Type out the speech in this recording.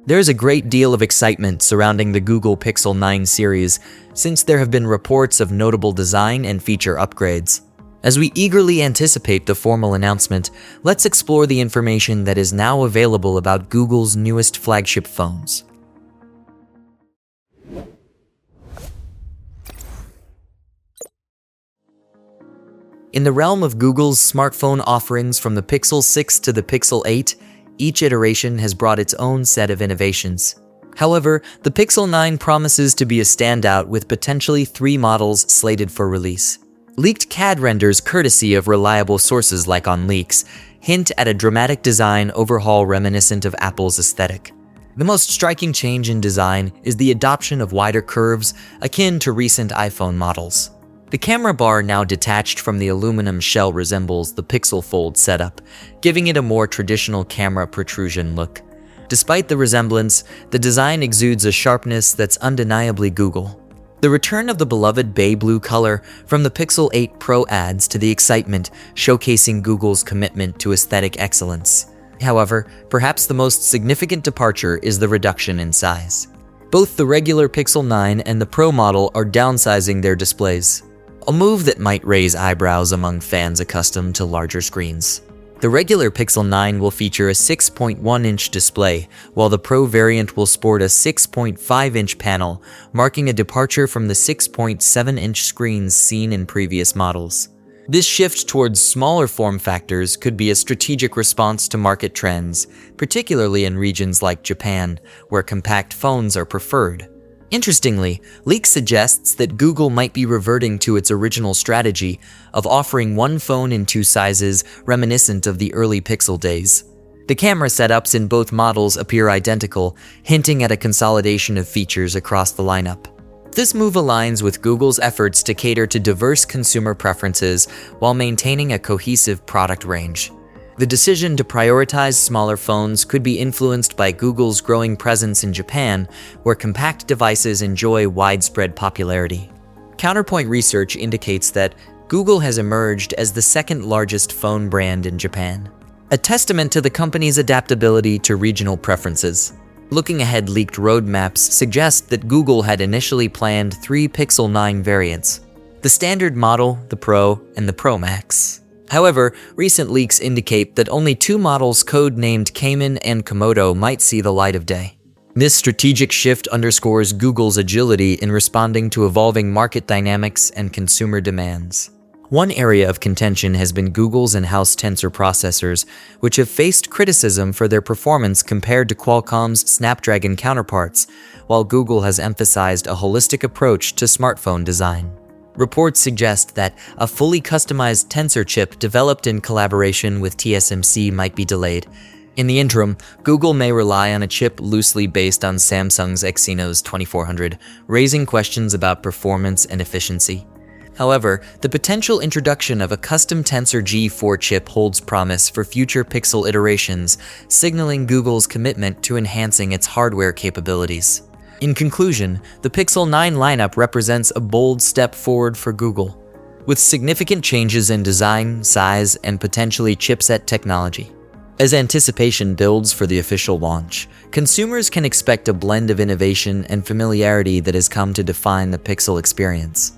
There is a great deal of excitement surrounding the Google Pixel 9 series since there have been reports of notable design and feature upgrades. As we eagerly anticipate the formal announcement, let's explore the information that is now available about Google's newest flagship phones. In the realm of Google's smartphone offerings from the Pixel 6 to the Pixel 8, each iteration has brought its own set of innovations. However, the Pixel 9 promises to be a standout with potentially 3 models slated for release. Leaked CAD renders, courtesy of reliable sources like OnLeaks, hint at a dramatic design overhaul reminiscent of Apple's aesthetic. The most striking change in design is the adoption of wider curves akin to recent iPhone models. The camera bar, now detached from the aluminum shell, resembles the Pixel Fold setup, giving it a more traditional camera protrusion look. Despite the resemblance, the design exudes a sharpness that's undeniably Google. The return of the beloved bay blue color from the Pixel 8 Pro adds to the excitement, showcasing Google's commitment to aesthetic excellence. However, perhaps the most significant departure is the reduction in size. Both the regular Pixel 9 and the Pro model are downsizing their displays, a move that might raise eyebrows among fans accustomed to larger screens. The regular Pixel 9 will feature a 6.1-inch display, while the Pro variant will sport a 6.5-inch panel, marking a departure from the 6.7-inch screens seen in previous models. This shift towards smaller form factors could be a strategic response to market trends, particularly in regions like Japan, where compact phones are preferred. Interestingly, leaks suggests that Google might be reverting to its original strategy of offering one phone in 2 sizes, reminiscent of the early Pixel days. The camera setups in both models appear identical, hinting at a consolidation of features across the lineup. This move aligns with Google's efforts to cater to diverse consumer preferences while maintaining a cohesive product range. The decision to prioritize smaller phones could be influenced by Google's growing presence in Japan, where compact devices enjoy widespread popularity. Counterpoint research indicates that Google has emerged as the second largest phone brand in Japan, a testament to the company's adaptability to regional preferences. Looking ahead, leaked roadmaps suggest that Google had initially planned 3 Pixel 9 variants: the standard model, the Pro, and the Pro Max. However, recent leaks indicate that only 2 models code-named Cayman and Komodo might see the light of day. This strategic shift underscores Google's agility in responding to evolving market dynamics and consumer demands. One area of contention has been Google's in-house tensor processors, which have faced criticism for their performance compared to Qualcomm's Snapdragon counterparts, while Google has emphasized a holistic approach to smartphone design. Reports suggest that a fully customized tensor chip developed in collaboration with TSMC might be delayed. In the interim, Google may rely on a chip loosely based on Samsung's Exynos 2400, raising questions about performance and efficiency. However, the potential introduction of a custom Tensor G4 chip holds promise for future Pixel iterations, signaling Google's commitment to enhancing its hardware capabilities. In conclusion, the Pixel 9 lineup represents a bold step forward for Google, with significant changes in design, size, and potentially chipset technology. As anticipation builds for the official launch, consumers can expect a blend of innovation and familiarity that has come to define the Pixel experience.